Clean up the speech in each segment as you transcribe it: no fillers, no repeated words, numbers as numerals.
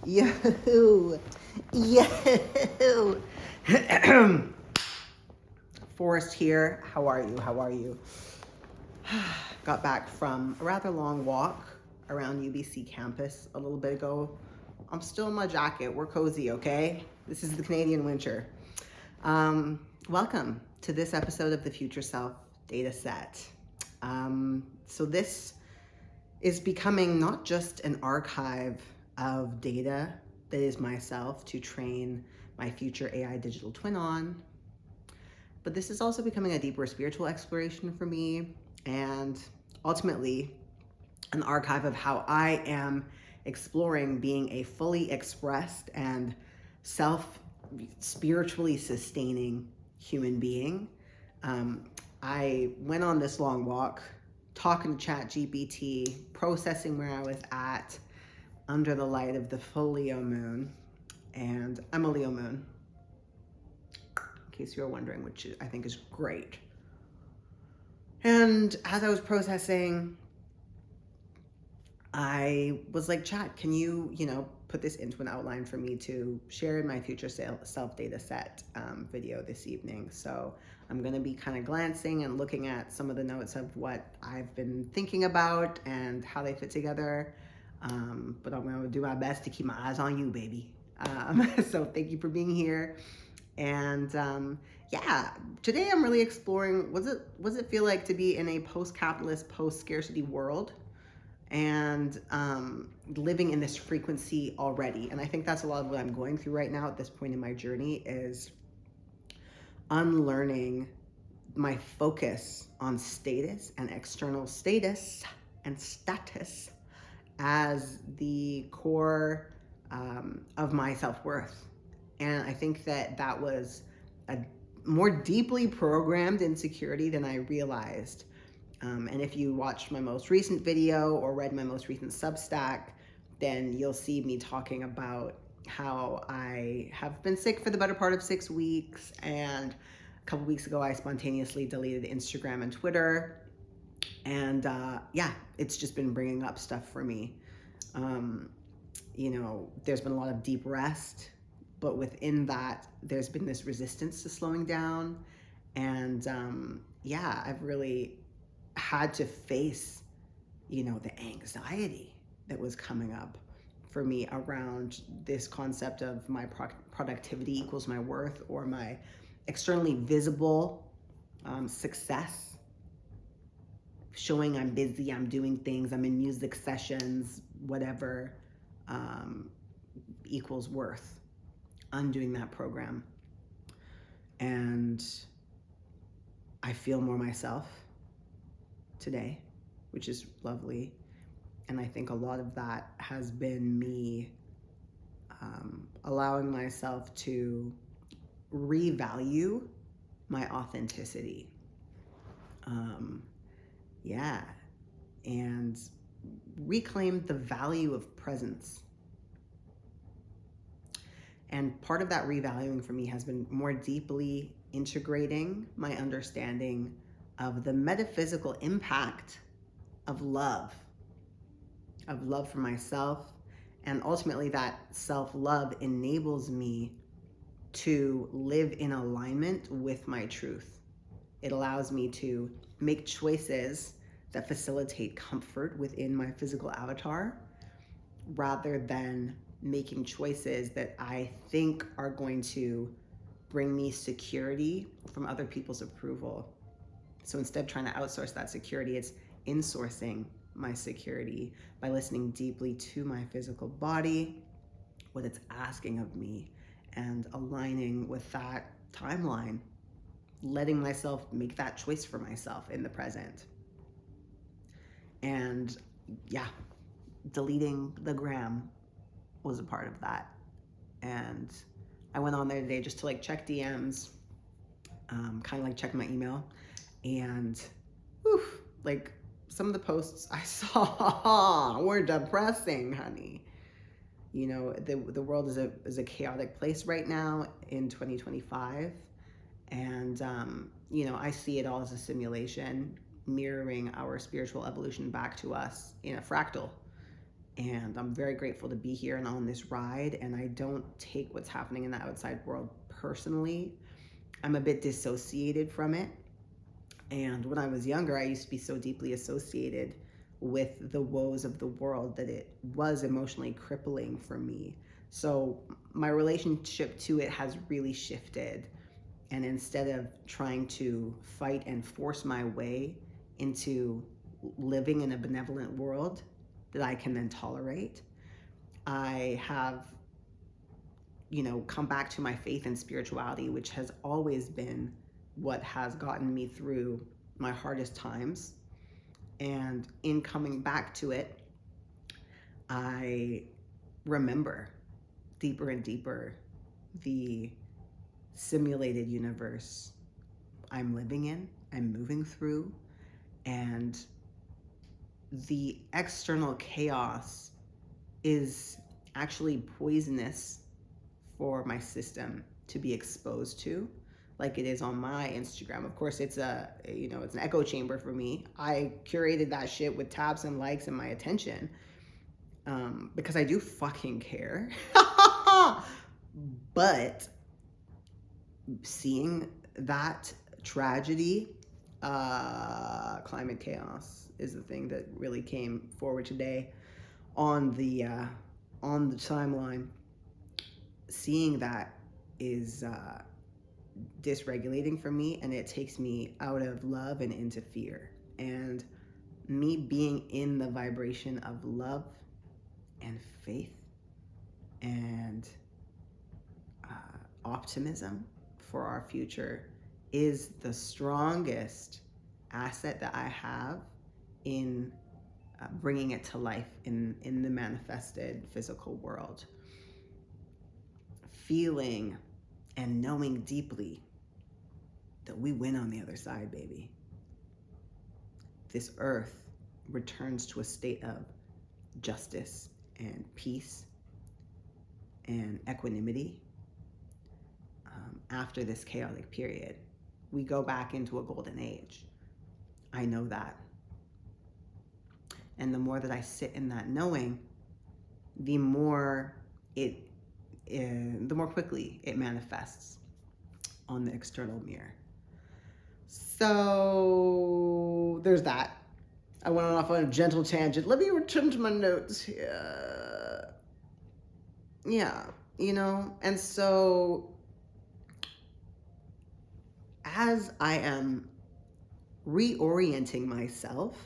Yo, yo. Forrest here. How are you? How are you? Got back from a rather long walk around UBC campus a little bit ago. I'm still in my jacket. We're cozy, okay? This is the Canadian winter. Welcome to this episode of the Future Self Data Set. So this is becoming not just an archive of data that is myself to train my future AI digital twin on, but this is also becoming a deeper spiritual exploration for me, and ultimately an archive of how I am exploring being a fully expressed and spiritually sustaining human being. I went on this long walk talking to ChatGPT, processing where I was at under the light of the full Leo moon. And I'm a Leo moon, in case you're wondering, which I think is great. And as I was processing, I was like, Chat, can you, put this into an outline for me to share in my future self data set video this evening. So I'm going to be kind of glancing and looking at some of the notes of what I've been thinking about and how they fit together. But I'm going to do my best to keep my eyes on you, baby. So thank you for being here. And today I'm really exploring what does it feel like to be in a post-capitalist, post-scarcity world, and living in this frequency already. And I think that's a lot of what I'm going through right now at this point in my journey, is unlearning my focus on status and external status and status as the core of my self-worth. And I think that was a more deeply programmed insecurity than I realized. And if you watched my most recent video or read my most recent Substack, then you'll see me talking about how I have been sick for the better part of 6 weeks. And a couple weeks ago, I spontaneously deleted Instagram and Twitter. And it's just been bringing up stuff for me. There's been a lot of deep rest, but within that, there's been this resistance to slowing down. And I've really had to face, the anxiety that was coming up for me around this concept of my productivity equals my worth, or my externally visible success, showing I'm busy, I'm doing things, I'm in music sessions, whatever, equals worth. Undoing that program. And I feel more myself today, which is lovely. And I think a lot of that has been me allowing myself to revalue my authenticity. And reclaim the value of presence. And part of that revaluing for me has been more deeply integrating my understanding of the metaphysical impact of love for myself. And ultimately, that self-love enables me to live in alignment with my truth. It allows me to make choices that facilitate comfort within my physical avatar, rather than making choices that I think are going to bring me security from other people's approval. So instead of trying to outsource that security, it's insourcing my security by listening deeply to my physical body, what it's asking of me, and aligning with that timeline, letting myself make that choice for myself in the present. And deleting the gram was a part of that. And I went on there today just to check DMs, kind of check my email, and some of the posts I saw were depressing, honey. The world is a chaotic place right now in 2025, and I see it all as a simulation mirroring our spiritual evolution back to us in a fractal. And I'm very grateful to be here and on this ride. And I don't take what's happening in the outside world personally. I'm a bit dissociated from it. And when I was younger, I used to be so deeply associated with the woes of the world that it was emotionally crippling for me. So my relationship to it has really shifted. And instead of trying to fight and force my way into living in a benevolent world that I can then tolerate, I have, come back to my faith and spirituality, which has always been what has gotten me through my hardest times. And in coming back to it, I remember deeper and deeper the simulated universe I'm living in, I'm moving through, and the external chaos is actually poisonous for my system to be exposed to, like it is on my Instagram. Of course, it's it's an echo chamber for me. I curated that shit with taps and likes and my attention, because I do fucking care. But seeing that tragedy, climate chaos is the thing that really came forward today on the timeline. Seeing that is dysregulating for me, and it takes me out of love and into fear. And me being in the vibration of love and faith and optimism for our future is the strongest asset that I have in bringing it to life in the manifested physical world. Feeling and knowing deeply that we win on the other side, baby. This earth returns to a state of justice and peace and equanimity after this chaotic period. We go back into a golden age. I know that. And the more that I sit in that knowing, the more quickly it manifests on the external mirror. So there's that. I went off on a gentle tangent. Let me return to my notes here. Yeah, and so as I am reorienting myself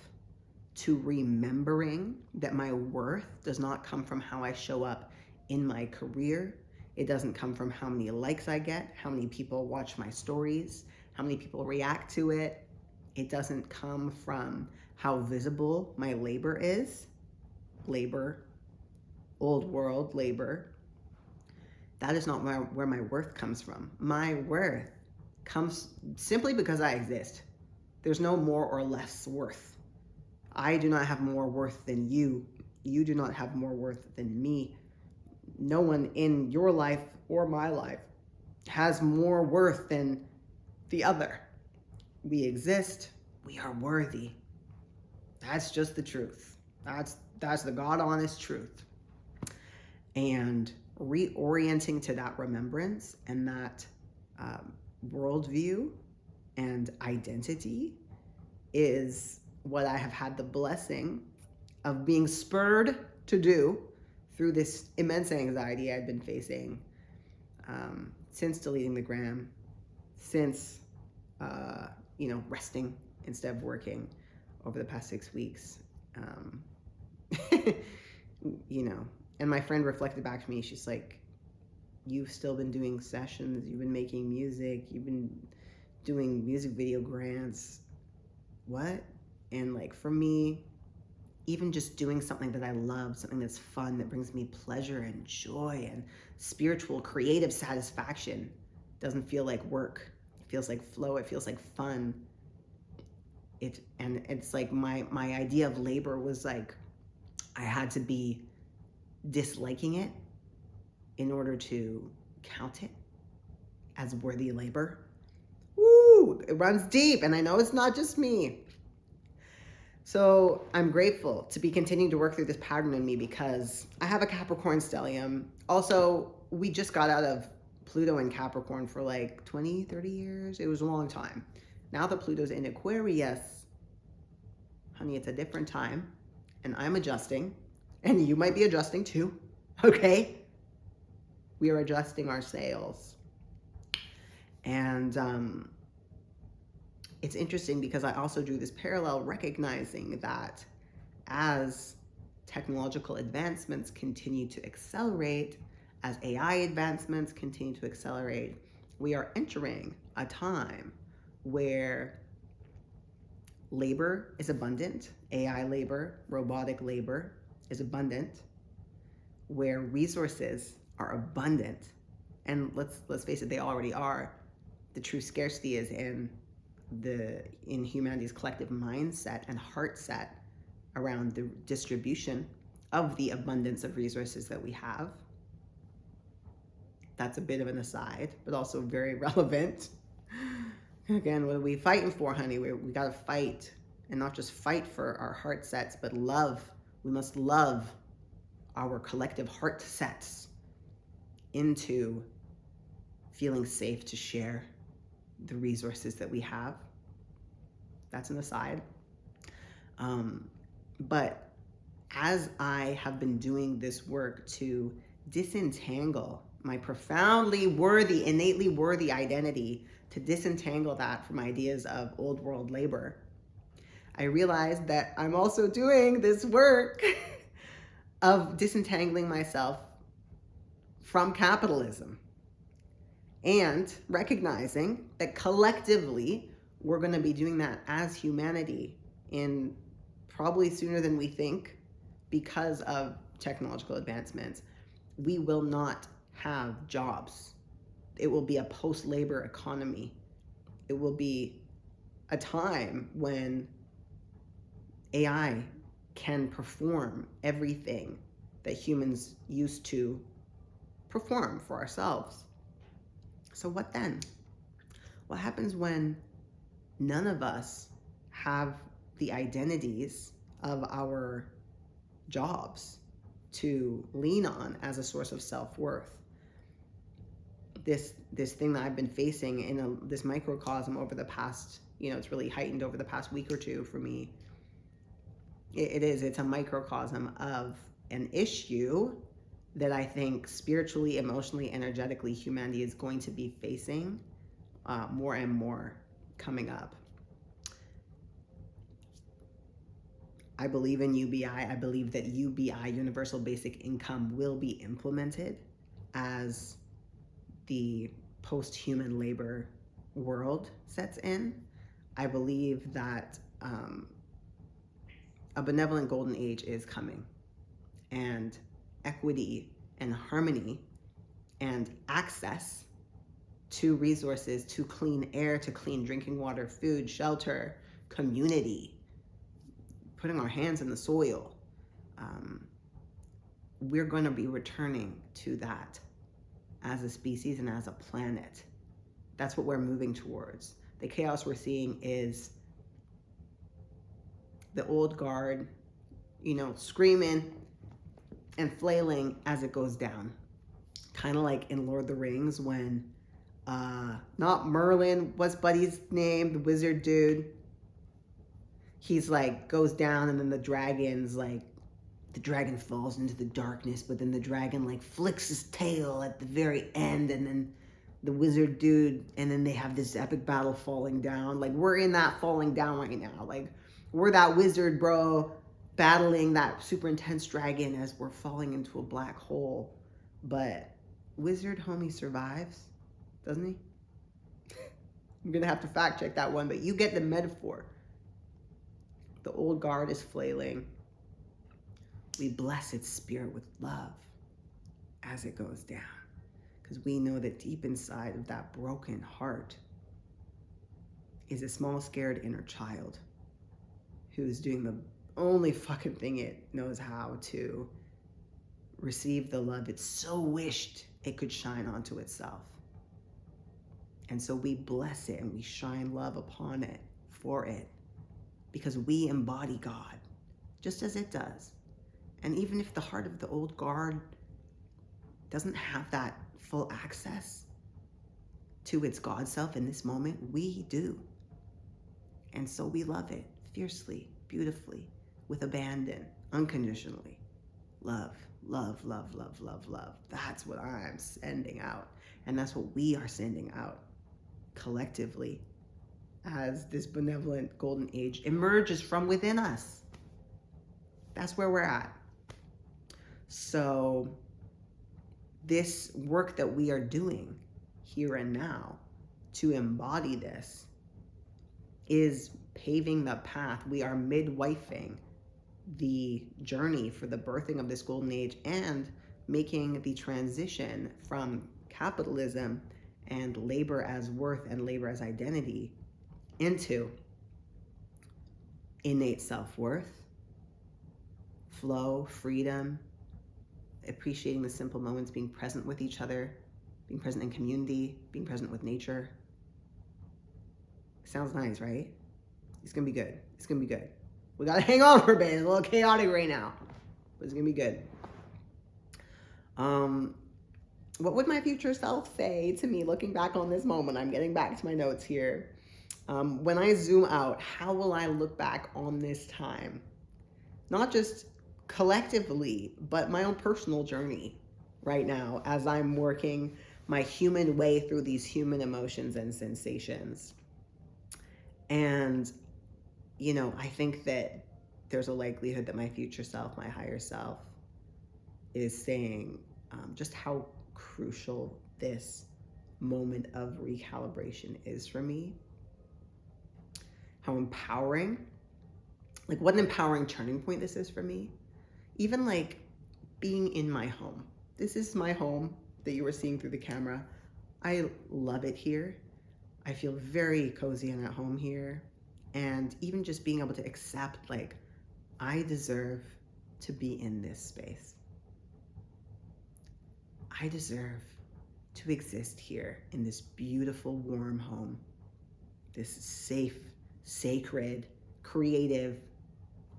to remembering that my worth does not come from how I show up in my career. It doesn't come from how many likes I get, how many people watch my stories, how many people react to it. It doesn't come from how visible my labor is. Labor, old world labor. That is not where my worth comes from. My worth comes simply because I exist. There's no more or less worth. I do not have more worth than you. You do not have more worth than me. No one in your life or my life has more worth than the other. We exist. We are worthy. That's just the truth. That's the God honest truth. And reorienting to that remembrance and that worldview and identity is what I have had the blessing of being spurred to do through this immense anxiety I've been facing since deleting the gram, since resting instead of working over the past 6 weeks. And my friend reflected back to me. She's like, you've still been doing sessions, you've been making music, you've been doing music video grants. What? And like for me, even just doing something that I love, something that's fun, that brings me pleasure and joy and spiritual, creative satisfaction, doesn't feel like work. It feels like flow. It feels like fun. It's like my idea of labor was like I had to be disliking it in order to count it as worthy labor. Woo! It runs deep, and I know it's not just me. So I'm grateful to be continuing to work through this pattern in me because I have a Capricorn stellium. Also, we just got out of Pluto in Capricorn for like 20, 30 years. It was a long time. Now that Pluto's in Aquarius, honey, it's a different time. And I'm adjusting. And you might be adjusting too. Okay? We are adjusting our sails. And it's interesting because I also drew this parallel recognizing that as technological advancements continue to accelerate, as AI advancements continue to accelerate, we are entering a time where labor is abundant, AI labor, robotic labor is abundant, where resources are abundant. And let's face it, they already are. The true scarcity is in humanity's collective mindset and heart set around the distribution of the abundance of resources that we have. That's a bit of an aside, but also very relevant. Again, what are we fighting for, honey? We got to fight, and not just fight for our heart sets, but love. We must love our collective heart sets into feeling safe to share the resources that we have. That's an aside. But as I have been doing this work to disentangle my profoundly worthy, innately worthy identity, to disentangle that from ideas of old world labor, I realized that I'm also doing this work of disentangling myself from capitalism and recognizing that collectively we're going to be doing that as humanity in probably sooner than we think because of technological advancements. We will not have jobs. It will be a post-labor economy. It will be a time when AI can perform everything that humans used to perform for ourselves. So what then? What happens when none of us have the identities of our jobs to lean on as a source of self-worth? This thing that I've been facing in this microcosm over the past, it's really heightened over the past week or two for me. It's a microcosm of an issue that I think spiritually, emotionally, energetically, humanity is going to be facing more and more coming up. I believe in UBI. I believe that UBI, Universal Basic Income, will be implemented as the post-human labor world sets in. I believe that a benevolent golden age is coming, and equity and harmony and access to resources, to clean air, to clean drinking water, food, shelter, community, putting our hands in the soil. We're going to be returning to that as a species and as a planet. That's what we're moving towards. The chaos we're seeing is the old guard, screaming and flailing as it goes down. Kind of like in Lord of the Rings when, not Merlin, what's Buddy's name? The wizard dude. He's like, goes down and then the dragon falls into the darkness, but then the dragon like flicks his tail at the very end, and then the wizard dude, and then they have this epic battle falling down. Like, we're in that falling down right now. Like, we're that wizard bro battling that super intense dragon as we're falling into a black hole. But wizard homie survives, doesn't he? I'm gonna have to fact check that one, but you get the metaphor. The old guard is flailing. We bless its spirit with love as it goes down, because we know that deep inside of that broken heart is a small, scared inner child who is doing the only fucking thing it knows how to receive the love it so wished it could shine onto itself. And so we bless it and we shine love upon it, for it, because we embody God, just as it does. And even if the heart of the old guard doesn't have that full access to its God self in this moment, we do. And so we love it fiercely, beautifully, with abandon, unconditionally. Love, love, love, love, love, love. That's what I'm sending out. And that's what we are sending out collectively as this benevolent golden age emerges from within us. That's where we're at. So this work that we are doing here and now to embody this is paving the path. We are midwifing the journey for the birthing of this golden age and making the transition from capitalism and labor as worth and labor as identity into innate self-worth, flow, freedom, appreciating the simple moments, being present with each other, being present in community, being present with nature. Sounds nice, right? It's gonna be good. It's gonna be good. We gotta hang on for a bit. It's a little chaotic right now, but it's gonna be good. What would my future self say to me looking back on this moment? I'm getting back to my notes here. When I zoom out, how will I look back on this time? Not just collectively, but my own personal journey right now as I'm working my human way through these human emotions and sensations. And, I think that there's a likelihood that my future self, my higher self, is saying just how crucial this moment of recalibration is for me. How empowering, what an empowering turning point this is for me. Even being in my home. This is my home that you were seeing through the camera. I love it here. I feel very cozy and at home here. And even just being able to accept, I deserve to be in this space. I deserve to exist here in this beautiful, warm home. This safe, sacred, creative,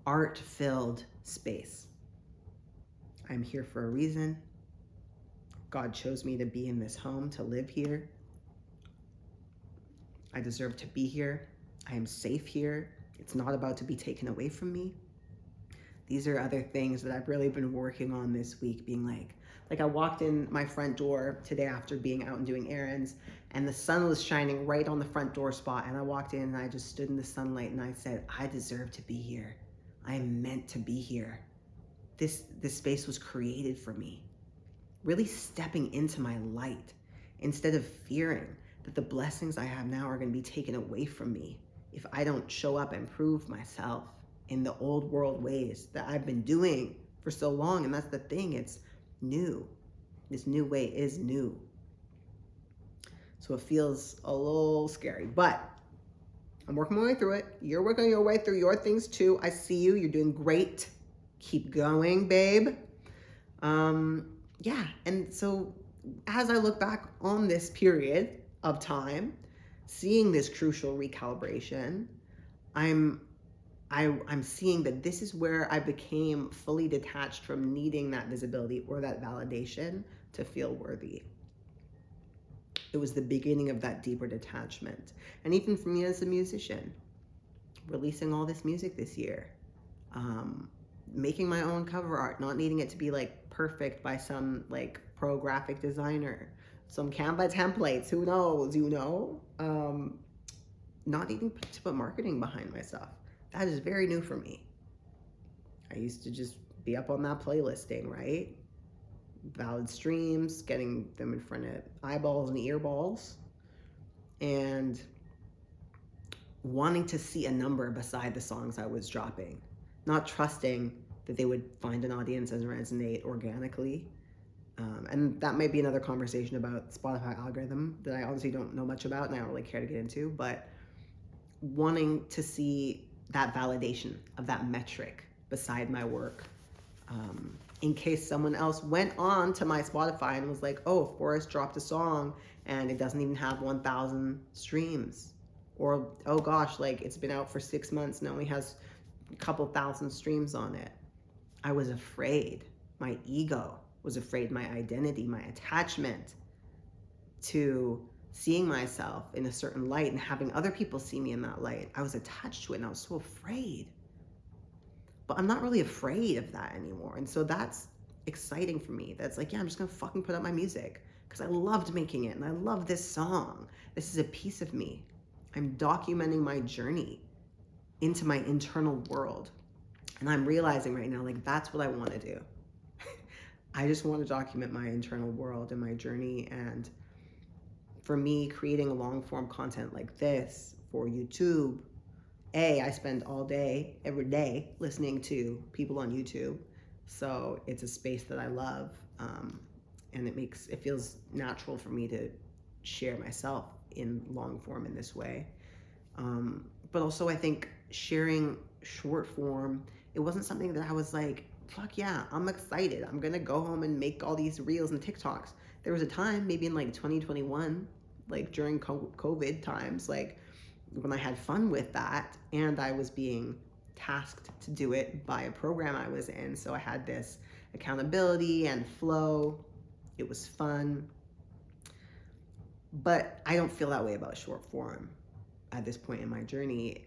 art-filled space. I'm here for a reason. God chose me to be in this home, to live here. I deserve to be here. I am safe here. It's not about to be taken away from me. These are other things that I've really been working on this week, being like I walked in my front door today after being out and doing errands, and the sun was shining right on the front door spot, and I walked in and I just stood in the sunlight and I said, I deserve to be here. I am meant to be here. This space was created for me. Really stepping into my light instead of fearing that the blessings I have now are going to be taken away from me if I don't show up and prove myself in the old world ways that I've been doing for so long. And that's the thing, it's new. This new way is new. So it feels a little scary, but I'm working my way through it. You're working your way through your things too. I see you. You're doing great. Keep going, babe. Yeah. And so as I look back on this period of time, seeing this crucial recalibration, I'm seeing that this is where I became fully detached from needing that visibility or that validation to feel worthy. It was the beginning of that deeper detachment. And even for me as a musician, releasing all this music this year, making my own cover art, not needing it to be perfect by some pro graphic designer, some Canva templates, who knows, not needing to put marketing behind my stuff. That is very new for me. I used to just be up on that playlisting, right? Valid streams, getting them in front of eyeballs and earballs, and wanting to see a number beside the songs I was dropping, not trusting that they would find an audience and resonate organically. And that might be another conversation about Spotify algorithm that I honestly don't know much about and I don't really care to get into, but wanting to see that validation of that metric beside my work. In case someone else went on to my Spotify and was like, oh, Forrest dropped a song and it doesn't even have 1,000 streams. Or, oh gosh, like it's been out for 6 months and only has a couple thousand streams on it. I was afraid. My ego was afraid, my identity, my attachment to seeing myself in a certain light and having other people see me in that light. I was attached to it and I was so afraid. But I'm not really afraid of that anymore. And so that's exciting for me. That's like, yeah, I'm just gonna fucking put up my music because I loved making it and I love this song. This is a piece of me. I'm documenting my journey into my internal world. And I'm realizing right now, like, that's what I want to do. I just want to document my internal world and my journey. And for me, creating long form content like this for YouTube, I spend all day, every day, listening to people on YouTube. So it's a space that I love. And it feels natural for me to share myself in long form in this way. But also I think sharing short form, it wasn't something that I was like, fuck yeah, I'm excited. I'm gonna go home and make all these reels and TikToks. There was a time, maybe in like 2021, like during COVID times, like when I had fun with that and I was being tasked to do it by a program I was in. So I had this accountability and flow. It was fun. But I don't feel that way about short form at this point in my journey.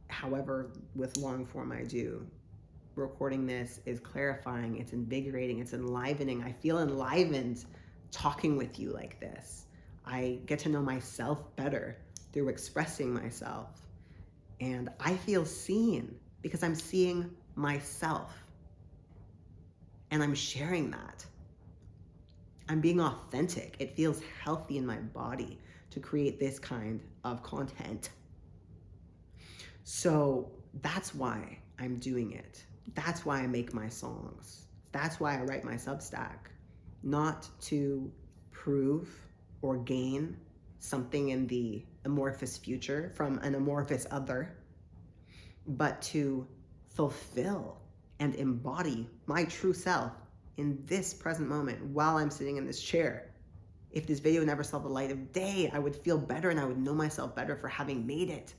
However, with long form, I do. Recording this is clarifying, it's invigorating, it's enlivening. I feel enlivened talking with you like this. I get to know myself better through expressing myself. And I feel seen because I'm seeing myself. And I'm sharing that. I'm being authentic. It feels healthy in my body to create this kind of content. So that's why I'm doing it. That's why I make my songs. That's why I write my Substack. Not to prove or gain something in the amorphous future from an amorphous other, but to fulfill and embody my true self in this present moment while I'm sitting in this chair. If this video never saw the light of day, I would feel better and I would know myself better for having made it.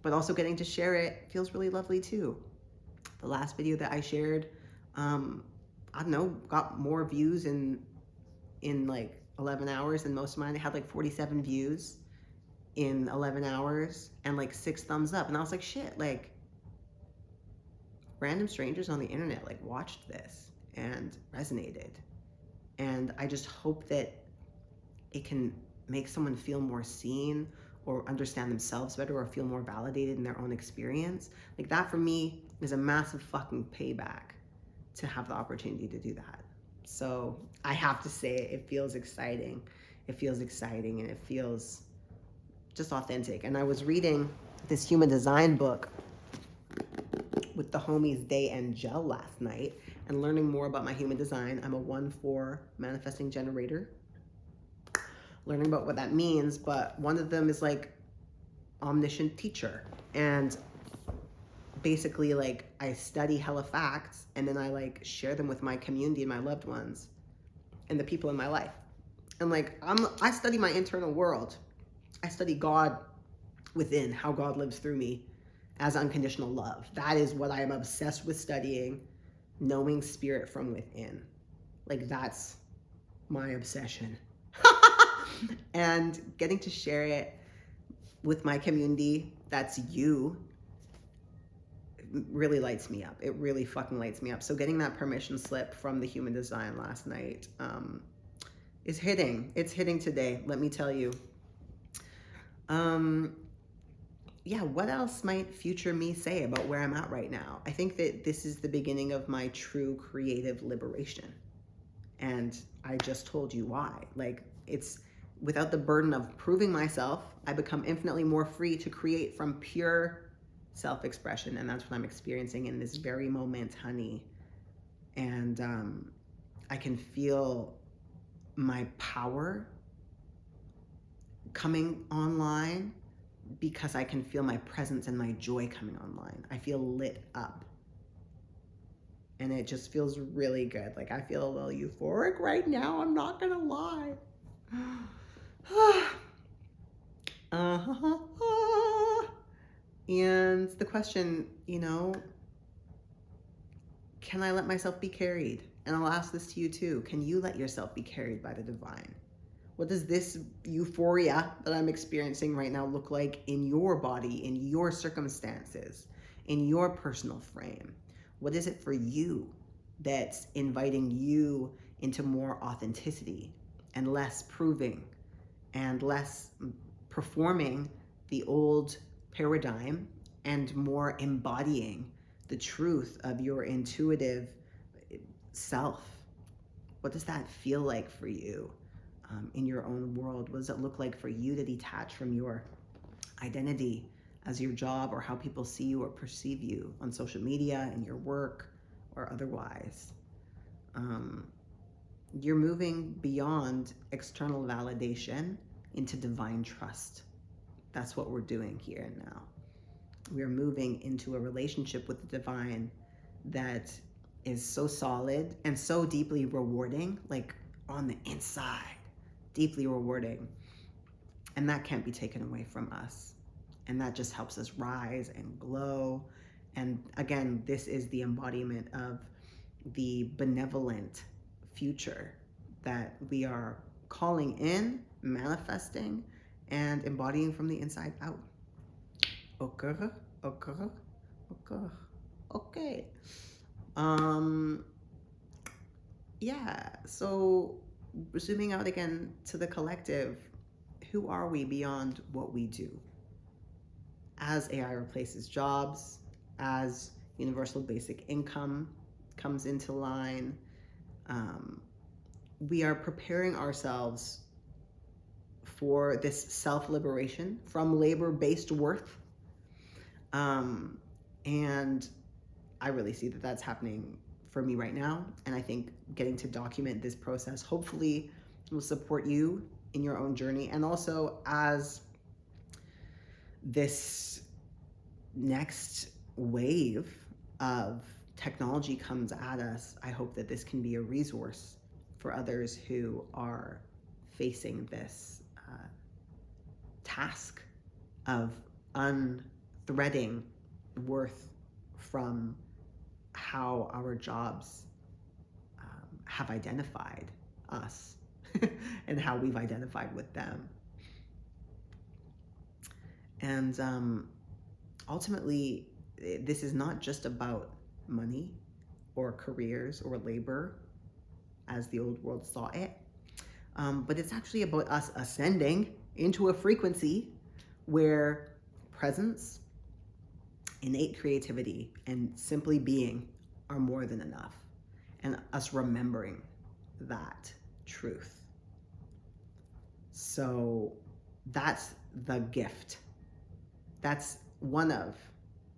But also getting to share it feels really lovely too. The last video that I shared, I don't know, got more views in like 11 hours than most of mine. It had like 47 views in 11 hours and like 6 thumbs up. And I was like, shit, like random strangers on the internet like watched this and resonated. And I just hope that it can make someone feel more seen or understand themselves better or feel more validated in their own experience. Like that for me is a massive fucking payback to have the opportunity to do that. So I have to say it feels exciting. It feels exciting and it feels just authentic. And I was reading this human design book with the homies Day and Gel last night and learning more about my human design. I'm a 1/4 manifesting generator. Learning about what that means, but one of them is like omniscient teacher. And basically like I study hella facts and then I like share them with my community and my loved ones and the people in my life. And like I study my internal world. I study God within, how God lives through me as unconditional love. That is what I am obsessed with studying, knowing spirit from within. Like that's my obsession. And getting to share it with my community, that's you, really lights me up. It really fucking lights me up. So getting that permission slip from the human design last night is hitting. It's hitting today, let me tell you. Yeah, what else might future me say about where I'm at right now? I think that this is the beginning of my true creative liberation. And I just told you why. Like it's without the burden of proving myself, I become infinitely more free to create from pure self-expression. And that's what I'm experiencing in this very moment, honey. And I can feel my power coming online because I can feel my presence and my joy coming online. I feel lit up. And it just feels really good. Like I feel a little euphoric right now, I'm not gonna lie. And the question, can I let myself be carried? And I'll ask this to you too. Can you let yourself be carried by the divine? What does this euphoria that I'm experiencing right now look like in your body, in your circumstances, in your personal frame? What is it for you that's inviting you into more authenticity and less proving and less performing the old paradigm and more embodying the truth of your intuitive self? What does that feel like for you in your own world? What does it look like for you to detach from your identity as your job or how people see you or perceive you on social media, in your work, or otherwise? You're moving beyond external validation into divine trust. That's what we're doing here and now. We're moving into a relationship with the divine that is so solid and so deeply rewarding, like on the inside, deeply rewarding. And that can't be taken away from us. And that just helps us rise and glow. And again, this is the embodiment of the benevolent future that we are calling in, manifesting, and embodying from the inside out. Okay, okay, okay, okay. Yeah, so zooming out again to the collective, who are we beyond what we do? As AI replaces jobs, as universal basic income comes into line, we are preparing ourselves for this self-liberation from labor-based worth. And I really see that that's happening for me right now. And I think getting to document this process hopefully will support you in your own journey. And also as this next wave of technology comes at us, I hope that this can be a resource for others who are facing this task of unthreading worth from how our jobs have identified us and how we've identified with them. And ultimately, this is not just about money or careers or labor as the old world saw it, but it's actually about us ascending into a frequency where presence, innate creativity, and simply being are more than enough, and us remembering that truth. So that's the gift. That's one of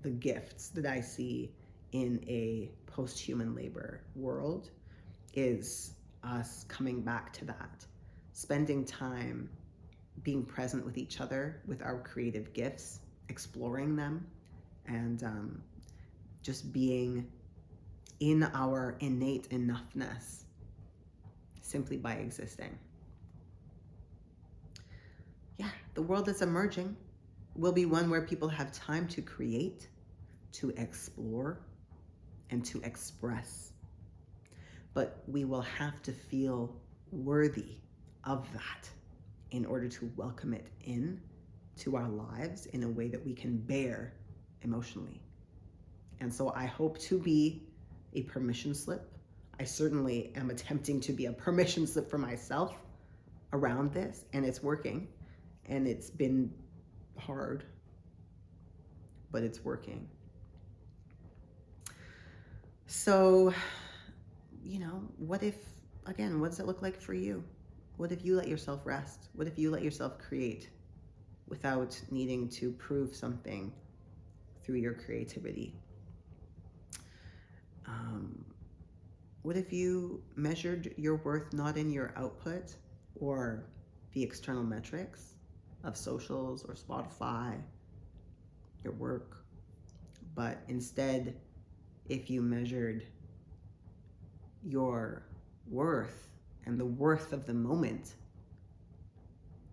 the gifts that I see in a post-human labor world, is us coming back to that, spending time being present with each other, with our creative gifts, exploring them, and just being in our innate enoughness simply by existing. Yeah, the world that's emerging will be one where people have time to create, to explore, and to express. But we will have to feel worthy of that in order to welcome it in to our lives in a way that we can bear emotionally. And so I hope to be a permission slip. I certainly am attempting to be a permission slip for myself around this, and it's working. And it's been hard, but it's working. So, what if, again, what does it look like for you? What if you let yourself rest? What if you let yourself create without needing to prove something through your creativity? What if you measured your worth not in your output or the external metrics of socials or Spotify, your work, but instead, if you measured your worth and the worth of the moment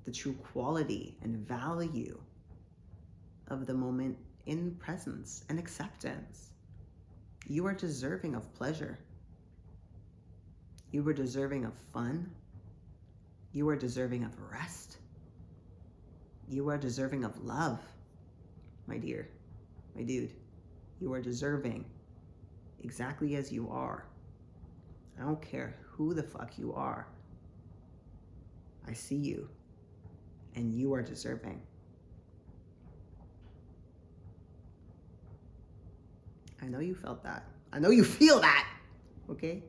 the true quality and value of the moment in presence and acceptance. You are deserving of pleasure. You are deserving of fun. You are deserving of rest. You are deserving of love, my dear, my dude. You are deserving exactly as you are. I don't care who the fuck you are. I see you, and you are deserving. I know you felt that. I know you feel that. Okay?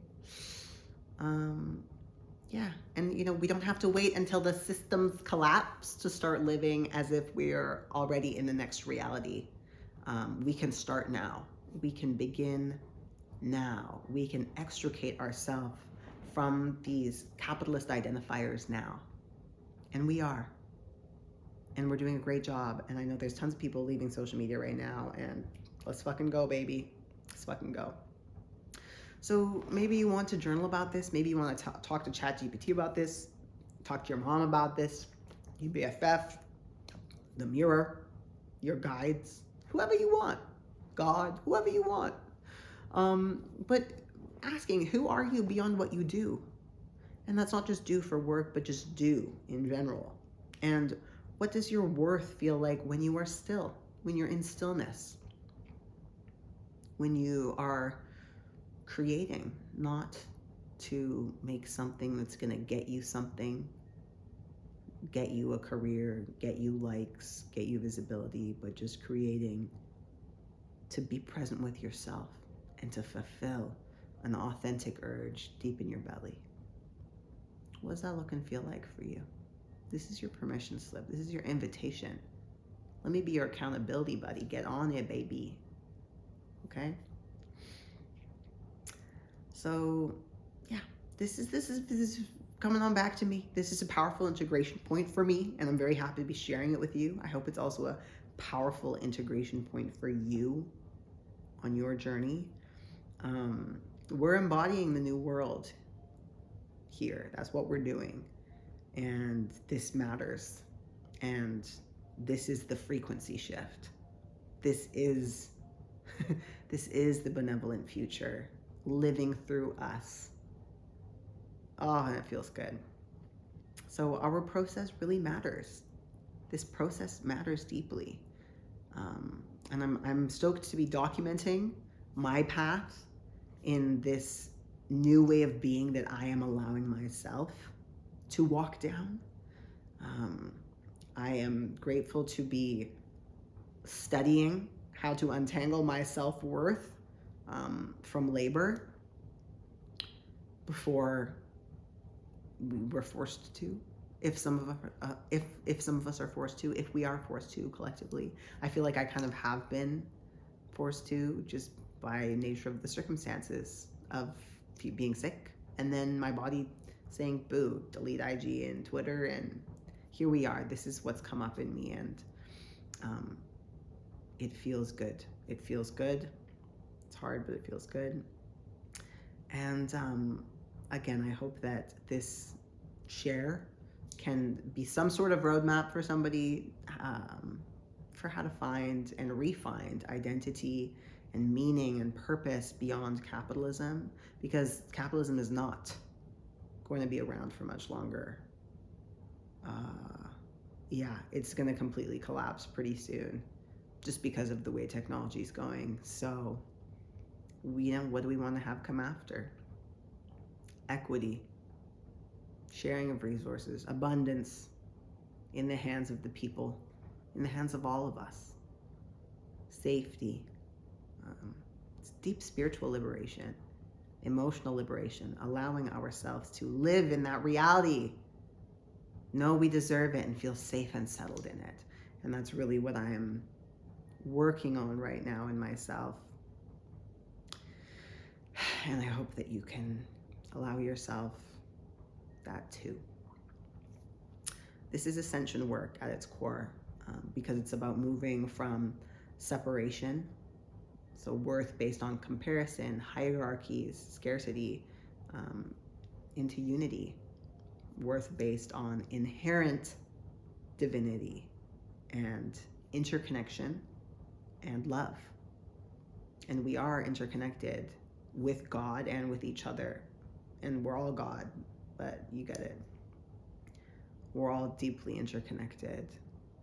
Yeah. And, we don't have to wait until the systems collapse to start living as if we're already in the next reality. We can start now. We can begin now. We can extricate ourselves from these capitalist identifiers now. And we are. And we're doing a great job. And I know there's tons of people leaving social media right now. And let's fucking go, baby. Let's fucking go. So maybe you want to journal about this. Maybe you want to talk to ChatGPT about this. Talk to your mom about this. Your BFF, the mirror, your guides, whoever you want. God, whoever you want. But asking, who are you beyond what you do? And that's not just do for work, but just do in general. And what does your worth feel like when you are still, when you're in stillness? When you are creating, not to make something that's going to get you something, get you a career, get you likes, get you visibility, but just creating to be present with yourself and to fulfill an authentic urge deep in your belly. What does that look and feel like for you? This is your permission slip. This is your invitation. Let me be your accountability buddy. Get on it, baby. Okay? So, yeah, this is coming on back to me. This is a powerful integration point for me, and I'm very happy to be sharing it with you. I hope it's also a powerful integration point for you on your journey. We're embodying the new world here. That's what we're doing. And this matters. And this is the frequency shift. This is this is the benevolent future living through us. Oh, and it feels good. So our process really matters. This process matters deeply. And I'm stoked to be documenting my path in this new way of being that I am allowing myself to walk down. I am grateful to be studying how to untangle my self-worth from labor before we were forced to. If some of us are forced to, if we are forced to collectively, I feel like I kind of have been forced to just by nature of the circumstances of being sick, and then my body saying boo, delete IG and Twitter, and here we are. This is what's come up in me, and it feels good. It feels good. It's hard, but it feels good. And again, I hope that this share can be some sort of roadmap for somebody for how to find and re-find identity and meaning and purpose beyond capitalism, because capitalism is not going to be around for much longer. Yeah, it's going to completely collapse pretty soon just because of the way technology is going. So, what do we want to have come after? Equity, sharing of resources, abundance in the hands of the people, in the hands of all of us. Safety, it's deep spiritual liberation, emotional liberation, allowing ourselves to live in that reality, know we deserve it, and feel safe and settled in it. And that's really what I am working on right now in myself. And I hope that you can allow yourself that too. This is ascension work at its core, because it's about moving from separation, so worth based on comparison, hierarchies, scarcity, into unity, worth based on inherent divinity and interconnection and love. And we are interconnected with God and with each other. And we're all God, but you get it. We're all deeply interconnected.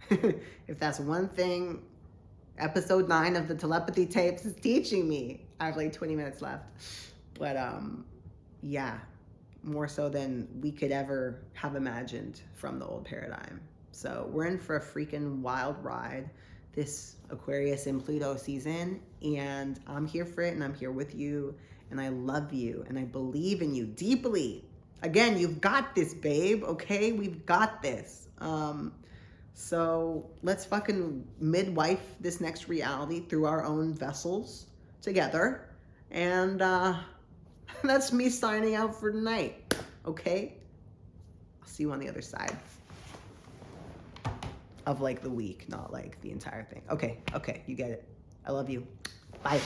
If that's one thing episode 9 of the telepathy tapes is teaching me. I have like 20 minutes left. But yeah, more so than we could ever have imagined from the old paradigm. So we're in for a freaking wild ride this Aquarius and Pluto season, and I'm here for it, and I'm here with you, and I love you, and I believe in you deeply. Again, you've got this, babe, okay? We've got this. So let's fucking midwife this next reality through our own vessels together. And that's me signing out for tonight, okay? I'll see you on the other side of like the week, not like the entire thing. Okay, you get it. I love you. Bye.